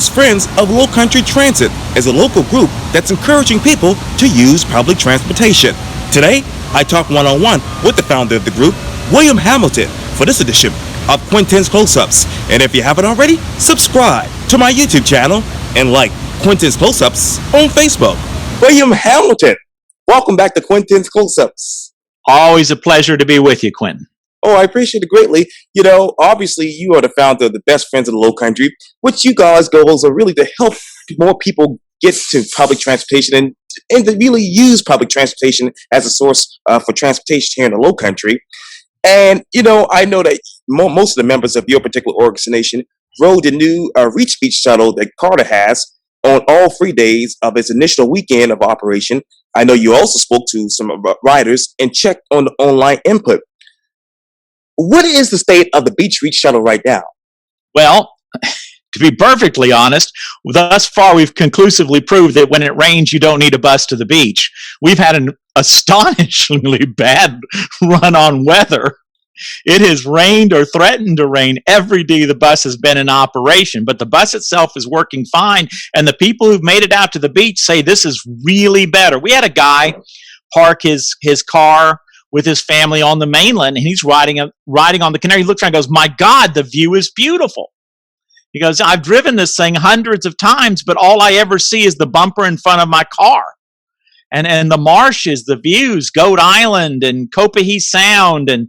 is Friends of Lowcountry Transit, as a local group that's encouraging people to use public transportation. Today, I talk one-on-one with the founder of the group, William Hamilton, for this edition of Quintin's Close-Ups. And if you haven't already, subscribe to my YouTube channel and like Quintin's Close-Ups on Facebook. William Hamilton, welcome back to Quintin's Close-Ups. Always a pleasure to be with you, Quintin. Oh, I appreciate it greatly. You know, obviously, you are the founder of the Best Friends of the Lowcountry, which you guys' goals are really to help more people get to public transportation and to really use public transportation as a source for transportation here in the Lowcountry. And, you know, I know that most of the members of your particular organization rode the new Reach Beach shuttle that Carter has on all 3 days of its initial weekend of operation. I know you also spoke to some riders and checked on the online input. What is the state of the Beach Reach shuttle right now? Well, to be perfectly honest, thus far we've conclusively proved that when it rains, you don't need a bus to the beach. We've had an astonishingly bad run on weather. It has rained or threatened to rain every day the bus has been in operation, but the bus itself is working fine, and the people who've made it out to the beach say this is really better. We had a guy park his car with his family on the mainland, and he's riding on the Canary. He looks around and goes, "My God, the view is beautiful." He goes, "I've driven this thing hundreds of times, but all I ever see is the bumper in front of my car. And the marshes, the views, Goat Island and Copiahe Sound and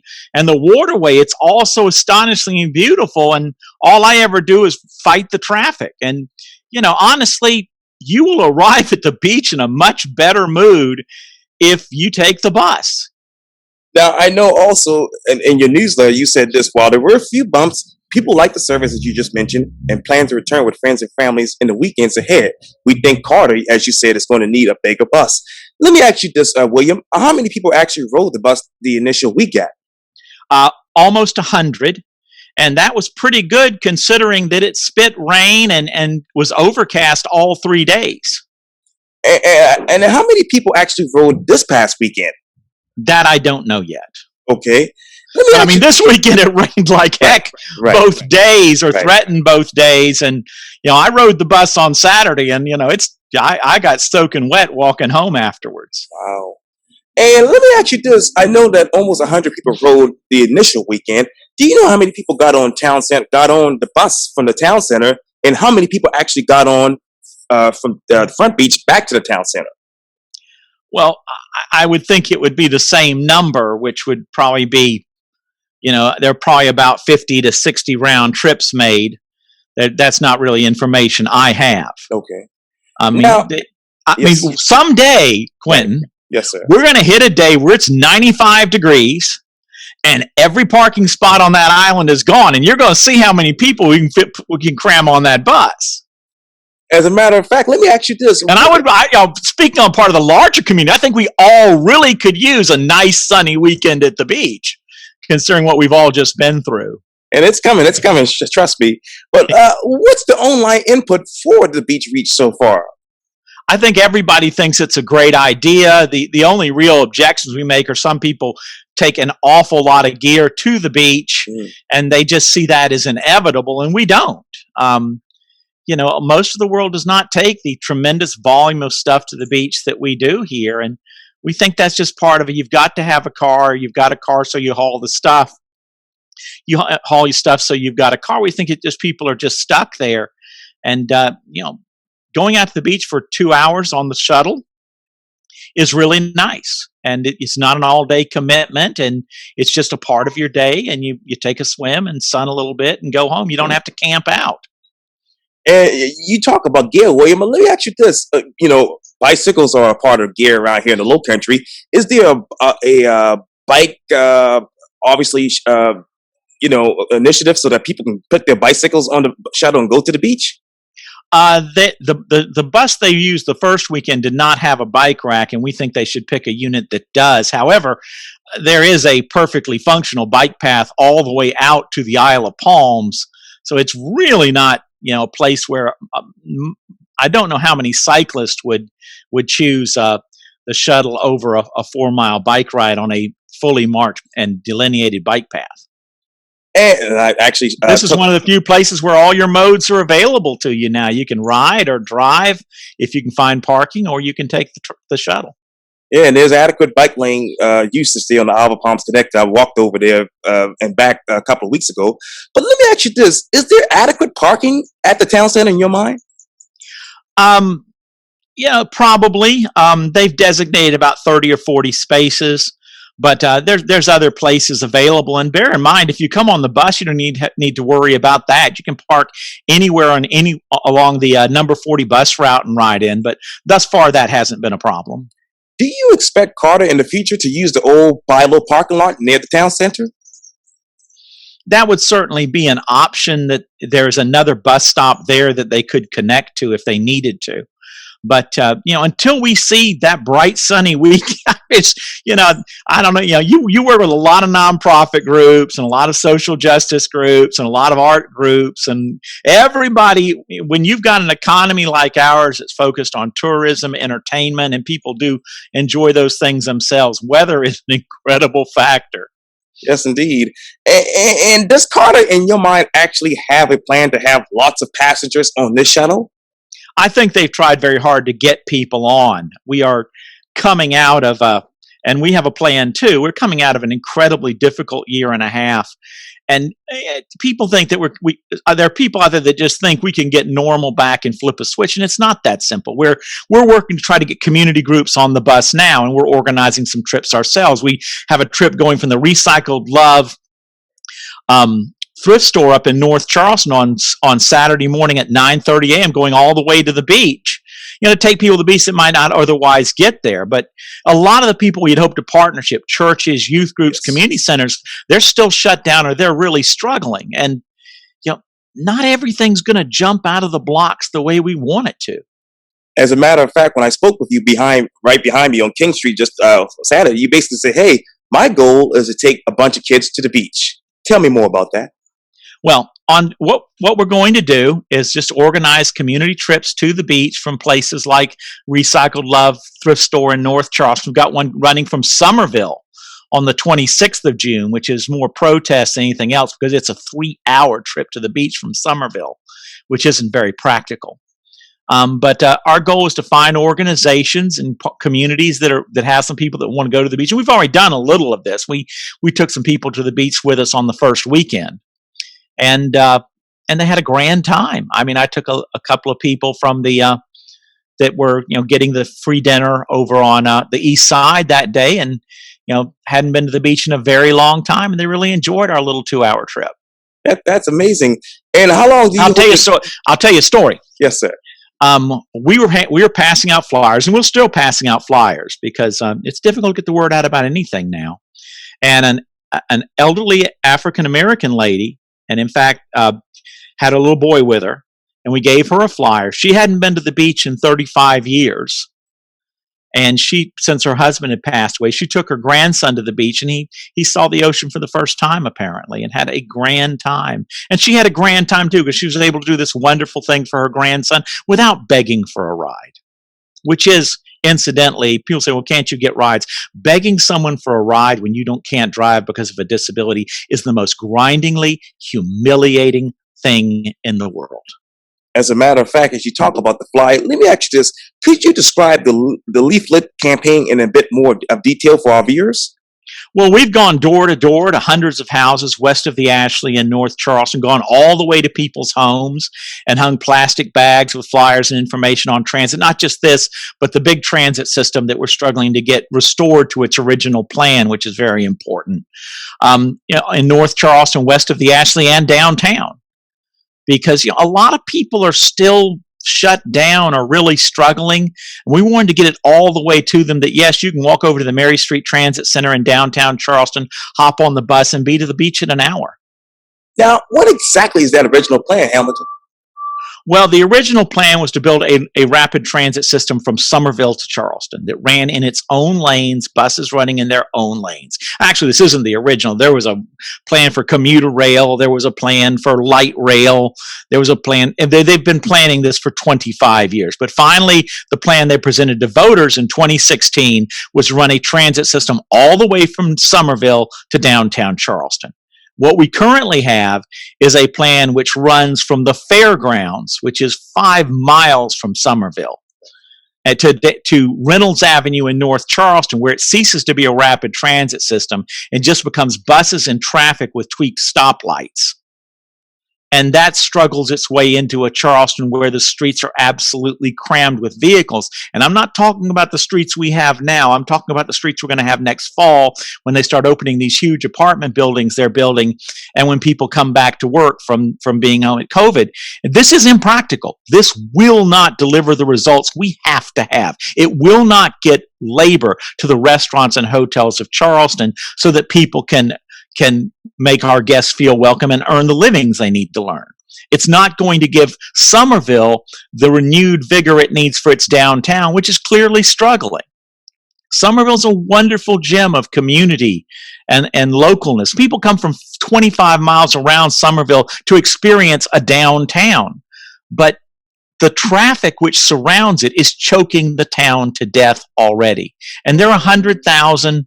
the waterway, it's all so astonishingly beautiful, and all I ever do is fight the traffic." And, you know, honestly, you will arrive at the beach in a much better mood if you take the bus. Now, I know also in your newsletter, you said this: while there were a few bumps, people like the service that you just mentioned and plan to return with friends and families in the weekends ahead. We think Carter, as you said, is going to need a bigger bus. Let me ask you this, William. How many people actually rode the bus the initial weekend? Almost 100. And that was pretty good considering that it spit rain and was overcast all 3 days. And how many people actually rode this past weekend? That I don't know yet. Okay. I mean, this weekend it rained like heck both days, or threatened both days. And, you know, I rode the bus on Saturday, and, you know, I got soaking wet walking home afterwards. Wow. And let me ask you this. I know that almost 100 people rode the initial weekend. Do you know how many people got on the bus from the town center, and how many people actually got on from the front beach back to the town center? Well, I would think it would be the same number, which would probably be, you know, there are probably about 50 to 60 round trips made. That's not really information I have. Okay. I mean, someday, Quintin, yes, sir, we're going to hit a day where it's 95 degrees and every parking spot on that island is gone, and you're going to see how many people we can cram on that bus. As a matter of fact, let me ask you this. And speaking on part of the larger community, I think we all really could use a nice sunny weekend at the beach, considering what we've all just been through. And it's coming, trust me. But what's the online input for the Beach Reach so far? I think everybody thinks it's a great idea. The only real objections we make are some people take an awful lot of gear to the beach, and they just see that as inevitable, and we don't. You know, most of the world does not take the tremendous volume of stuff to the beach that we do here. And we think that's just part of it. You've got to have a car. You've got a car, so you haul the stuff. You haul your stuff, so you've got a car. We think people are just stuck there. And, you know, going out to the beach for 2 hours on the shuttle is really nice. And it's not an all-day commitment, and it's just a part of your day. And you take a swim and sun a little bit and go home. You don't have to camp out. And you talk about gear, William, but let me ask you this. You know, bicycles are a part of gear around here in the Lowcountry. Is there a bike, obviously, you know, initiative so that people can put their bicycles on the shuttle and go to the beach? The bus they used the first weekend did not have a bike rack, and we think they should pick a unit that does. However, there is a perfectly functional bike path all the way out to the Isle of Palms. So it's really not, you know, a place where I don't know how many cyclists would choose the shuttle over a 4-mile bike ride on a fully marked and delineated bike path. And I actually This is one of the few places where all your modes are available to you now. You can ride or drive if you can find parking, or you can take the shuttle. yeah, and there's adequate bike lane used to stay on the Alva Palms Connect. I walked over there and back a couple of weeks ago. But let me ask you this: is there adequate parking at the town center in your mind? Um, yeah, probably. They've designated about 30 or 40 spaces, but there's other places available. And bear in mind, if you come on the bus, you don't need to worry about that. You can park anywhere on any along the number 40 bus route and ride in. But thus far, that hasn't been a problem. Do you expect Carter in the future to use the old Bilo parking lot near the town center? That would certainly be an option. That there's another bus stop there that they could connect to if they needed to. But until we see that bright sunny week, it's I don't know. You work with a lot of nonprofit groups and a lot of social justice groups and a lot of art groups, and everybody. When you've got an economy like ours that's focused on tourism, entertainment, and people do enjoy those things themselves, weather is an incredible factor. Yes, indeed. And does Carter, in your mind, actually have a plan to have lots of passengers on this shuttle? I think they've tried very hard to get people on. We are coming out of and we have a plan too. We're coming out of an incredibly difficult year and a half, and people think that there are people out there that just think we can get normal back and flip a switch, and it's not that simple. We're working to try to get community groups on the bus now, and we're organizing some trips ourselves. We have a trip going from the Recycled Love thrift store up in North Charleston on Saturday morning at 9:30 a.m. going all the way to the beach. To take people to the beach that might not otherwise get there. But a lot of the people we'd hope to partnership, churches, youth groups, community centers, they're still shut down or they're really struggling. And not everything's going to jump out of the blocks the way we want it to. As a matter of fact, when I spoke with you right behind me on King Street just Saturday, you basically said, "Hey, my goal is to take a bunch of kids to the beach." Tell me more about that. Well, on what we're going to do is just organize community trips to the beach from places like Recycled Love Thrift Store in North Charleston. We've got one running from Somerville on the 26th of June, which is more protest than anything else because it's a 3-hour trip to the beach from Somerville, which isn't very practical. But our goal is to find organizations and communities that have some people that want to go to the beach. And we've already done a little of this. We took some people to the beach with us on the first weekend. And they had a grand time. I mean, I took a couple of people from the that were getting the free dinner over on the east side that day, and hadn't been to the beach in a very long time, and they really enjoyed our little 2-hour trip. That's amazing. And how long do you? I'll tell you a story. Yes, sir. We were passing out flyers, and we're still passing out flyers because it's difficult to get the word out about anything now. And an elderly African American lady. And in fact, had a little boy with her, and we gave her a flyer. She hadn't been to the beach in 35 years. And since her husband had passed away, she took her grandson to the beach, and he saw the ocean for the first time, apparently, and had a grand time. And she had a grand time, too, because she was able to do this wonderful thing for her grandson without begging for a ride, which is, incidentally, people say, well, can't you get rides? Begging someone for a ride when you can't drive because of a disability is the most grindingly humiliating thing in the world. As a matter of fact, as you talk about the fly, let me ask you this. Could you describe the leaflet campaign in a bit more of detail for our viewers? Well, we've gone door to door to hundreds of houses west of the Ashley in North Charleston, gone all the way to people's homes and hung plastic bags with flyers and information on transit. Not just this, but the big transit system that we're struggling to get restored to its original plan, which is very important. In North Charleston, west of the Ashley and downtown, because a lot of people are still shut down or really struggling. And we wanted to get it all the way to them that, yes, you can walk over to the Mary Street Transit Center in downtown Charleston, hop on the bus, and be to the beach in an hour. Now, what exactly is that original plan, Hamilton? Well, the original plan was to build a rapid transit system from Somerville to Charleston that ran in its own lanes, buses running in their own lanes. Actually, this isn't the original. There was a plan for commuter rail. There was a plan for light rail. There was a plan. They've been planning this for 25 years. But finally, the plan they presented to voters in 2016 was to run a transit system all the way from Somerville to downtown Charleston. What we currently have is a plan which runs from the fairgrounds, which is 5 miles from Somerville, to Reynolds Avenue in North Charleston, where it ceases to be a rapid transit system and just becomes buses and traffic with tweaked stoplights. And that struggles its way into a Charleston where the streets are absolutely crammed with vehicles. And I'm not talking about the streets we have now. I'm talking about the streets we're going to have next fall when they start opening these huge apartment buildings they're building, and when people come back to work from being home at COVID. This is impractical. This will not deliver the results we have to have. It will not get labor to the restaurants and hotels of Charleston so that people can make our guests feel welcome and earn the livings they need to learn. It's not going to give Somerville the renewed vigor it needs for its downtown, which is clearly struggling. Somerville's a wonderful gem of community and localness. People come from 25 miles around Somerville to experience a downtown, but the traffic which surrounds it is choking the town to death already. And there are 100,000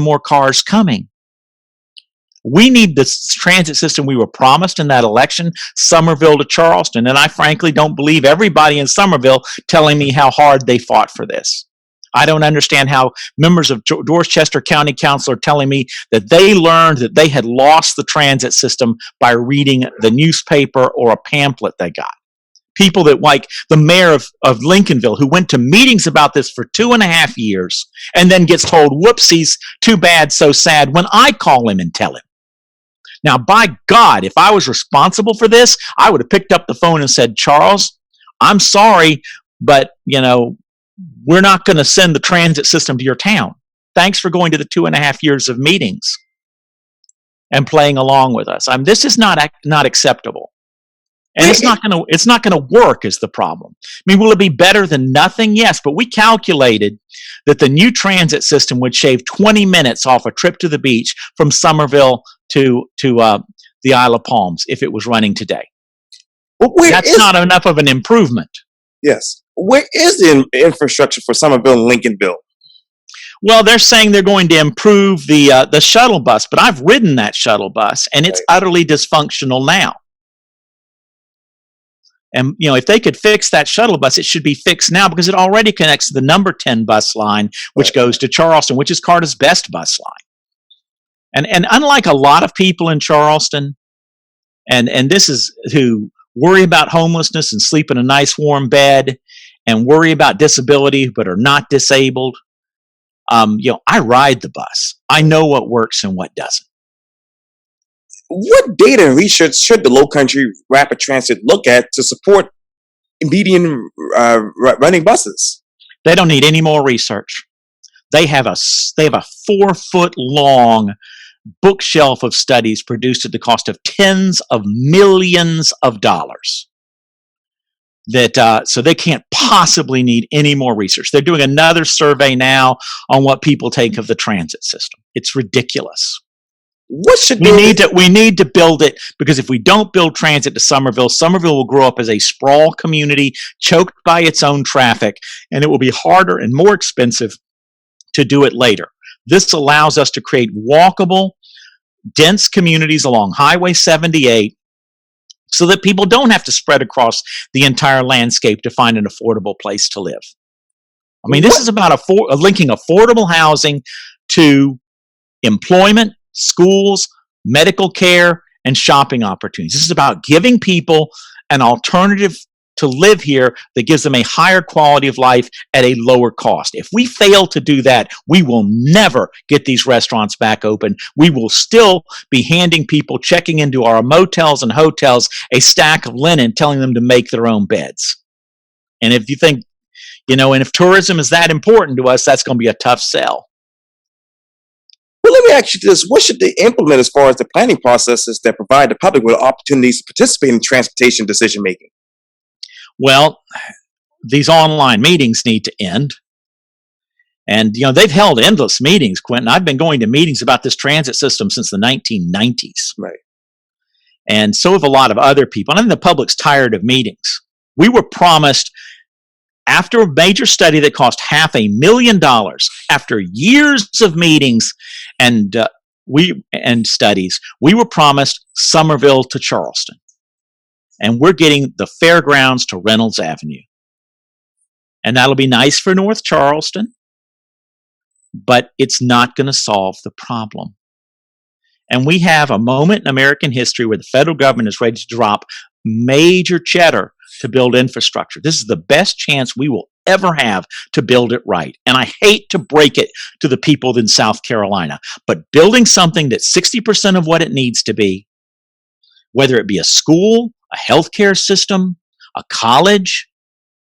more cars coming. We need the transit system we were promised in that election, Somerville to Charleston. And I frankly don't believe everybody in Somerville telling me how hard they fought for this. I don't understand how members of Dorchester County Council are telling me that they learned that they had lost the transit system by reading the newspaper or a pamphlet they got. People that, like the mayor of Lincolnville, who went to meetings about this for 2.5 years and then gets told, whoopsies, too bad, so sad, when I call him and tell him. Now, by God, if I was responsible for this, I would have picked up the phone and said, Charles, I'm sorry, but, we're not going to send the transit system to your town. Thanks for going to the 2.5 years of meetings and playing along with us. This is not acceptable. And it's not going to work is the problem. I mean, will it be better than nothing? Yes, but we calculated that the new transit system would shave 20 minutes off a trip to the beach from Somerville to the Isle of Palms if it was running today. Well, that's not enough of an improvement. Yes. Where is the infrastructure for Somerville and Lincolnville? Well, they're saying they're going to improve the shuttle bus, but I've ridden that shuttle bus, and it's utterly dysfunctional now. And, if they could fix that shuttle bus, it should be fixed now because it already connects to the number 10 bus line, which goes to Charleston, which is Carter's best bus line. And unlike a lot of people in Charleston, and this is who worry about homelessness and sleep in a nice warm bed and worry about disability but are not disabled, I ride the bus. I know what works and what doesn't. What data and research should the Lowcountry Rapid Transit look at to support median running buses? They don't need any more research. They have a 4-foot-long bookshelf of studies produced at the cost of tens of millions of dollars. So they can't possibly need any more research. They're doing another survey now on what people think of the transit system. It's ridiculous. We need to build it, because if we don't build transit to Somerville will grow up as a sprawl community choked by its own traffic, and it will be harder and more expensive to do it later. This allows us to create walkable, dense communities along Highway 78 so that people don't have to spread across the entire landscape to find an affordable place to live. I mean, this is about linking affordable housing to employment, schools, medical care, and shopping opportunities. This is about giving people an alternative to live here that gives them a higher quality of life at a lower cost. If we fail to do that, we will never get these restaurants back open. We will still be handing people checking into our motels and hotels a stack of linen, telling them to make their own beds. And if you think, and if tourism is that important to us, that's going to be a tough sell. Well, let me ask you this. What should they implement as far as the planning processes that provide the public with opportunities to participate in transportation decision-making? Well, these online meetings need to end. And, they've held endless meetings, Quintin. I've been going to meetings about this transit system since the 1990s. Right. And so have a lot of other people. And I think the public's tired of meetings. We were promised, after a major study that cost $500,000, after years of meetings and we were promised Somerville to Charleston, and we're getting the fairgrounds to Reynolds Avenue. And that'll be nice for North Charleston, but it's not going to solve the problem. And we have a moment in American history where the federal government is ready to drop major cheddar to build infrastructure. This is the best chance we will ever have to build it right. And I hate to break it to the people in South Carolina, but building something that's 60% of what it needs to be, whether it be a school, a healthcare system, a college,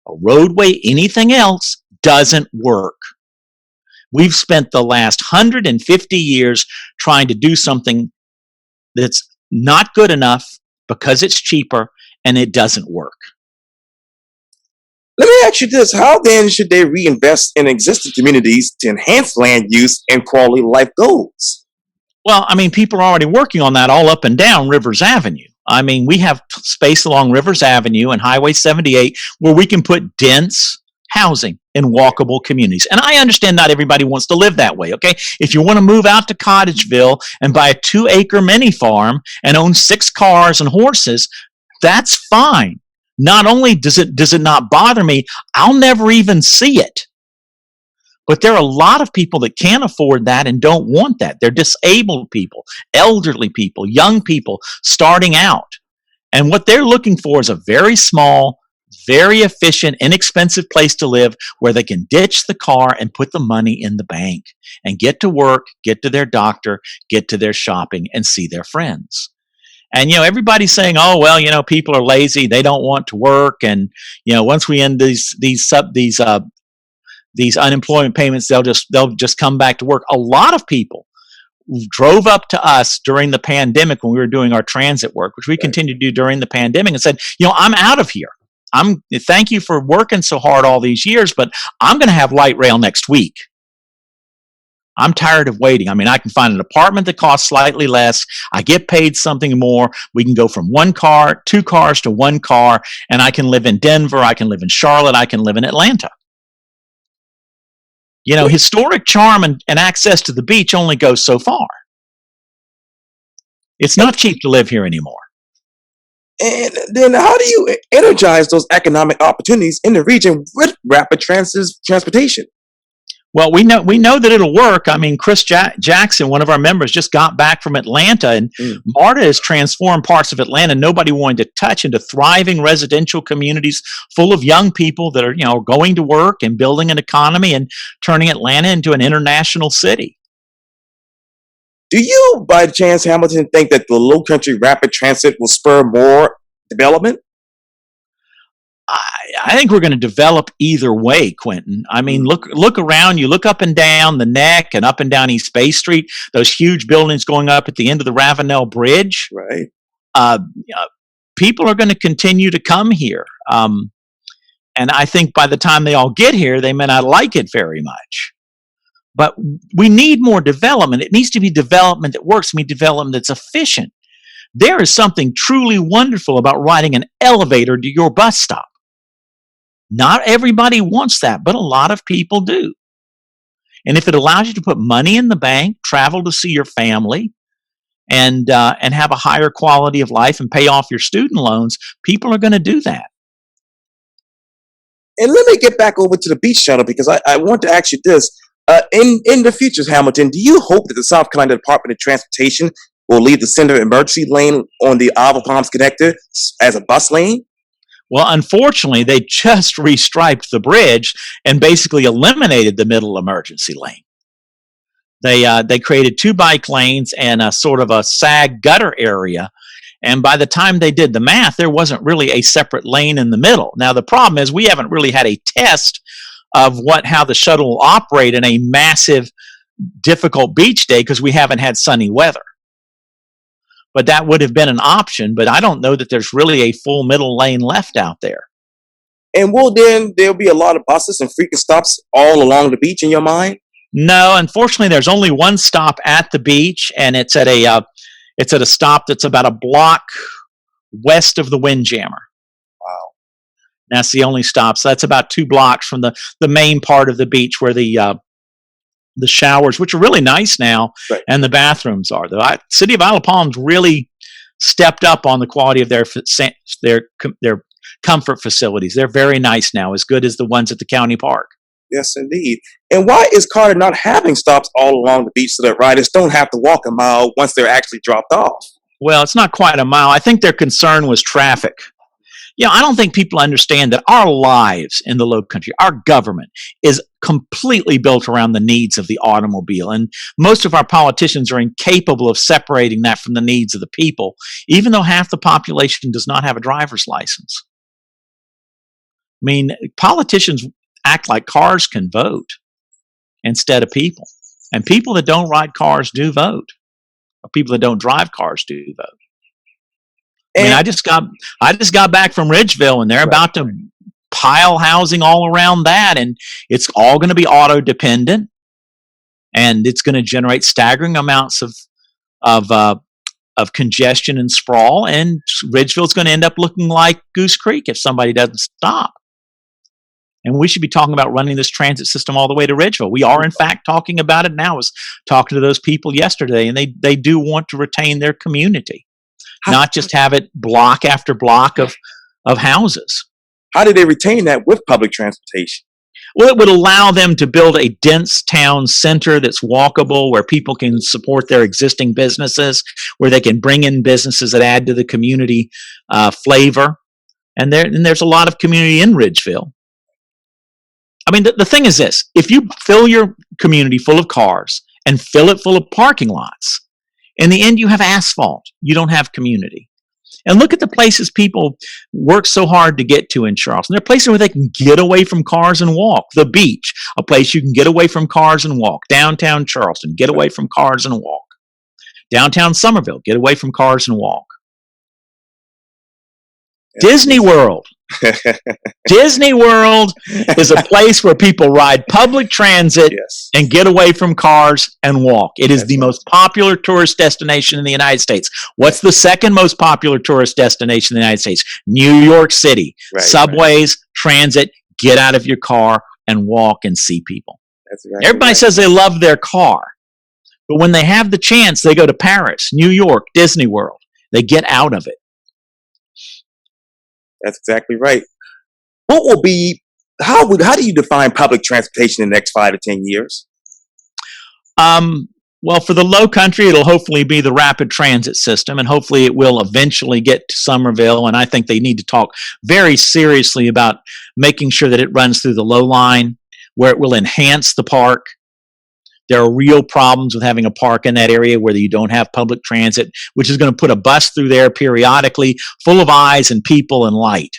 a roadway, anything else, doesn't work. We've spent the last 150 years trying to do something that's not good enough because it's cheaper, and it doesn't work. Let me ask you this. How then should they reinvest in existing communities to enhance land use and quality of life goals? Well, I mean, people are already working on that all up and down Rivers Avenue. I mean, we have space along Rivers Avenue and Highway 78 where we can put dense housing in walkable communities. And I understand not everybody wants to live that way, okay? If you want to move out to Cottageville and buy a 2-acre mini farm and own 6 cars and horses, that's fine. Not only does it not bother me, I'll never even see it. But there are a lot of people that can't afford that and don't want that. They're disabled people, elderly people, young people starting out. And what they're looking for is a very small, very efficient, inexpensive place to live where they can ditch the car and put the money in the bank and get to work, get to their doctor, get to their shopping, and see their friends. And, everybody's saying, oh, well, people are lazy. They don't want to work. And, once we end these unemployment payments, they'll just come back to work. A lot of people drove up to us during the pandemic when we were doing our transit work, which we continue to do during the pandemic, and said, I'm out of here. Thank you for working so hard all these years, but I'm going to have light rail next week. I'm tired of waiting. I mean, I can find an apartment that costs slightly less. I get paid something more. We can go from 2 cars to 1 car, and I can live in Denver. I can live in Charlotte. I can live in Atlanta. Historic charm and access to the beach only goes so far. It's not cheap to live here anymore. And then how do you energize those economic opportunities in the region with rapid transportation? Well, we know that it'll work. I mean, Chris Jackson, one of our members, just got back from Atlanta, and MARTA has transformed parts of Atlanta nobody wanted to touch into thriving residential communities full of young people that are, going to work and building an economy and turning Atlanta into an international city. Do you, by chance, Hamilton, think that the Lowcountry Rapid Transit will spur more development? I think we're going to develop either way, Quintin. I mean, look around. You look up and down the Neck and up and down East Bay Street, those huge buildings going up at the end of the Ravenel Bridge. Right. People are going to continue to come here. And I think by the time they all get here, they may not like it very much. But we need more development. It needs to be development that works. I mean, development that's efficient. There is something truly wonderful about riding an elevator to your bus stop. Not everybody wants that, but a lot of people do. And if it allows you to put money in the bank, travel to see your family, and have a higher quality of life and pay off your student loans, people are going to do that. And let me get back over to the beach shuttle because I want to ask you this. In the future, Hamilton, do you hope that the South Carolina Department of Transportation will leave the center emergency lane on the Isle Palms connector as a bus lane? Well, unfortunately, they just restriped the bridge and basically eliminated the middle emergency lane. They created 2 bike lanes and a sort of a sag gutter area. And by the time they did the math, there wasn't really a separate lane in the middle. Now, the problem is we haven't really had a test of how the shuttle will operate in a massive, difficult beach day because we haven't had sunny weather. But that would have been an option, but I don't know that there's really a full middle lane left out there. And there'll be a lot of buses and frequent stops all along the beach in your mind? No, unfortunately, there's only one stop at the beach, and it's at a stop that's about a block west of the Windjammer. Wow. That's the only stop. So that's about 2 blocks from the main part of the beach where the the showers, which are really nice now, Right. and the bathrooms are. The city of Isle of Palms really stepped up on the quality of their comfort facilities. They're very nice now, as good as the ones at the county park. Yes, indeed. And why is Carter not having stops all along the beach so that riders don't have to walk a mile once they're actually dropped off? Well, it's not quite a mile. I think their concern was traffic. I don't think people understand that our lives in the Lowcountry, our government, is completely built around the needs of the automobile. And most of our politicians are incapable of separating that from the needs of the people, even though half the population does not have a driver's license. I mean, politicians act like cars can vote instead of people. And people that don't ride cars do vote. Or people that don't drive cars do vote. I mean, I just got back from Ridgeville, and they're about to pile housing all around that, and it's all going to be auto dependent, and it's going to generate staggering amounts of congestion and sprawl, and Ridgeville's going to end up looking like Goose Creek if somebody doesn't stop. And we should be talking about running this transit system all the way to Ridgeville. We are, in fact, talking about it now. I was talking to those people yesterday, and they do want to retain their community. Not just have it block after block of houses. How do they retain that with public transportation? Well, it would allow them to build a dense town center that's walkable, where people can support their existing businesses, where they can bring in businesses that add to the community flavor. And there's a lot of community in Ridgeville. I mean, the thing is this. If you fill your community full of cars and fill it full of parking lots, in the end, you have asphalt. You don't have community. And look at the places people work so hard to get to in Charleston. There are places where they can get away from cars and walk. The beach, a place you can get away from cars and walk. Downtown Charleston, get away from cars and walk. Downtown Summerville, get away from cars and walk. Disney World. Disney World is a place where people ride public transit and get away from cars and walk. It is the most popular tourist destination in the United States. What's the second most popular tourist destination in the United States? New York City. Subways, transit, get out of your car and walk and see people. Everybody says they love their car, but when they have the chance, they go to Paris, New York, Disney World. They get out of it. That's exactly right. What will be, how do you define public transportation in the next 5 to 10 years? Well, for the Lowcountry, it'll hopefully be the rapid transit system, and hopefully it will eventually get to Somerville. And I think they need to talk very seriously about making sure that it runs through the low line, where it will enhance the park. There are real problems with having a park in that area where you don't have public transit, which is going to put a bus through there periodically, full of eyes and people and light,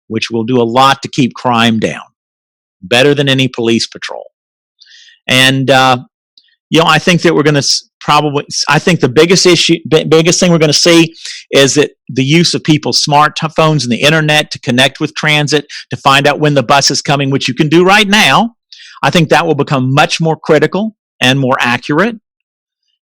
which will do a lot to keep crime down, better than any police patrol. And, I think that we're going to I think the biggest thing we're going to see is that the use of people's smartphones and the internet to connect with transit, to find out when the bus is coming, which you can do right now. I think that will become much more critical and more accurate.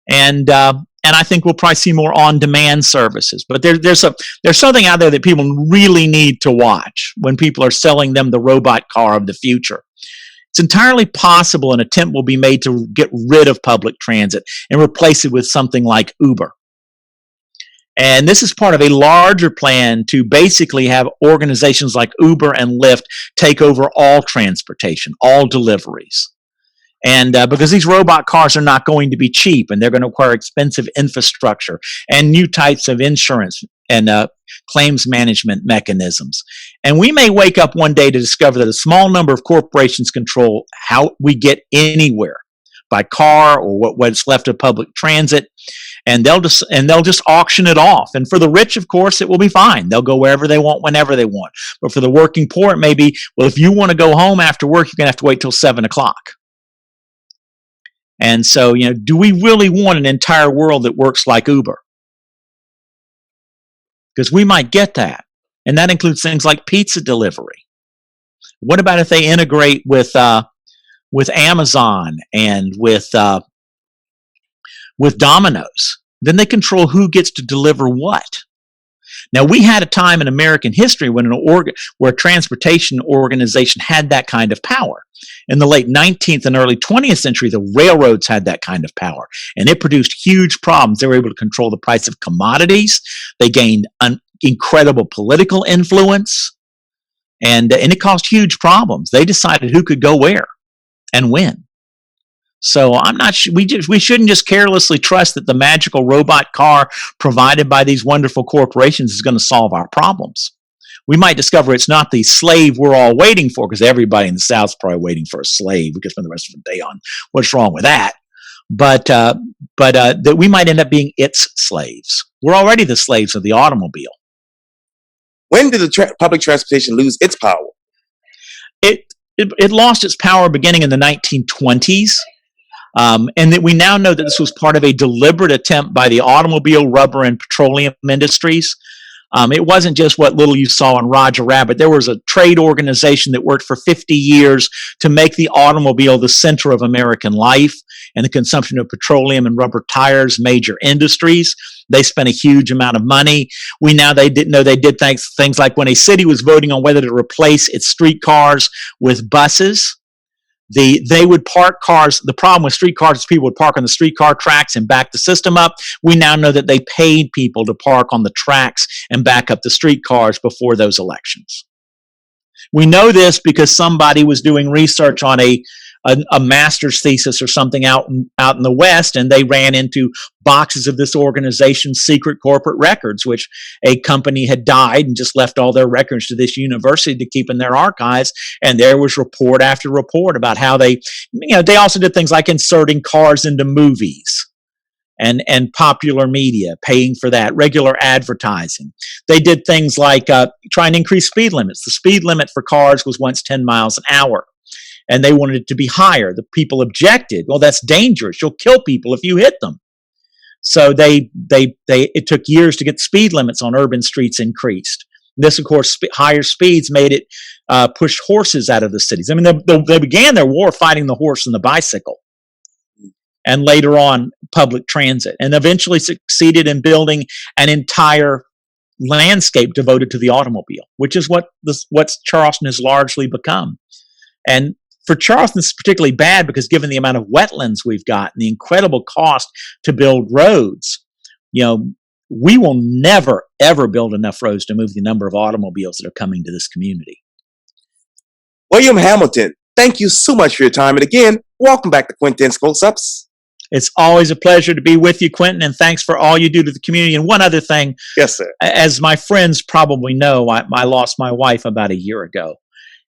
And I think we'll probably see more on-demand services. But there's something out there that people really need to watch when people are selling them the robot car of the future. It's entirely possible an attempt will be made to get rid of public transit and replace it with something like Uber. And this is part of a larger plan to basically have organizations like Uber and Lyft take over all transportation, all deliveries. And because these robot cars are not going to be cheap, and they're going to require expensive infrastructure and new types of insurance and claims management mechanisms. And we may wake up one day to discover that a small number of corporations control how we get anywhere by car or what's left of public transit. And they'll just auction it off. And for the rich, of course, it will be fine. They'll go wherever they want, whenever they want. But for the working poor, it may be, well, if you want to go home after work, you're going to have to wait till 7 o'clock. And so, do we really want an entire world that works like Uber? Because we might get that. And that includes things like pizza delivery. What about if they integrate with Amazon and with Domino's? Then they control who gets to deliver what. Now, we had a time in American history when where a transportation organization had that kind of power. In the late 19th and early 20th century, the railroads had that kind of power, and it produced huge problems. They were able to control the price of commodities. They gained incredible political influence, and it caused huge problems. They decided who could go where and when. So I'm not. We shouldn't just carelessly trust that the magical robot car provided by these wonderful corporations is going to solve our problems. We might discover it's not the slave we're all waiting for, because everybody in the South is probably waiting for a slave. We could spend the rest of the day on what's wrong with that. But that we might end up being its slaves. We're already the slaves of the automobile. When did the public transportation lose its power? It lost its power beginning in the 1920s. And that we now know that this was part of a deliberate attempt by the automobile, rubber, and petroleum industries. It wasn't just what little you saw in Roger Rabbit. There was a trade organization that worked for 50 years to make the automobile the center of American life, and the consumption of petroleum and rubber tires, major industries. They spent a huge amount of money. They did things like when a city was voting on whether to replace its streetcars with buses, they would park cars. The problem with streetcars is people would park on the streetcar tracks and back the system up. We now know that they paid people to park on the tracks and back up the streetcars before those elections. We know this because somebody was doing research on a master's thesis or something out in the West, and they ran into boxes of this organization's secret corporate records, which a company had died and just left all their records to this university to keep in their archives. And there was report after report about how they also did things like inserting cars into movies and popular media, paying for that, regular advertising. They did things like trying to increase speed limits. The speed limit for cars was once 10 miles an hour. And they wanted it to be higher. The people objected. Well, that's dangerous. You'll kill people if you hit them. So it took years to get speed limits on urban streets increased. This, of course, higher speeds made it push horses out of the cities. I mean, they began their war fighting the horse and the bicycle, and later on public transit, and eventually succeeded in building an entire landscape devoted to the automobile, which is what Charleston has largely become. And for Charleston, it's particularly bad because given the amount of wetlands we've got and the incredible cost to build roads, we will never, ever build enough roads to move the number of automobiles that are coming to this community. William Hamilton, thank you so much for your time. And again, welcome back to Quintin's Close-Ups. It's always a pleasure to be with you, Quintin, and thanks for all you do to the community. And one other thing. Yes, sir. As my friends probably know, I lost my wife about a year ago.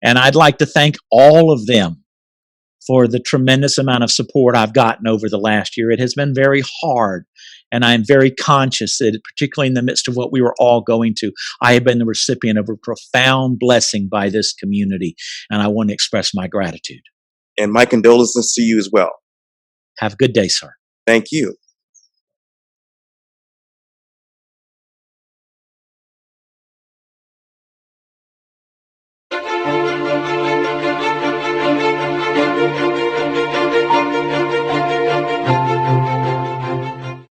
And I'd like to thank all of them for the tremendous amount of support I've gotten over the last year. It has been very hard, and I'm very conscious that, particularly in the midst of what we were all going to, I have been the recipient of a profound blessing by this community, and I want to express my gratitude. And my condolences to you as well. Have a good day, sir. Thank you.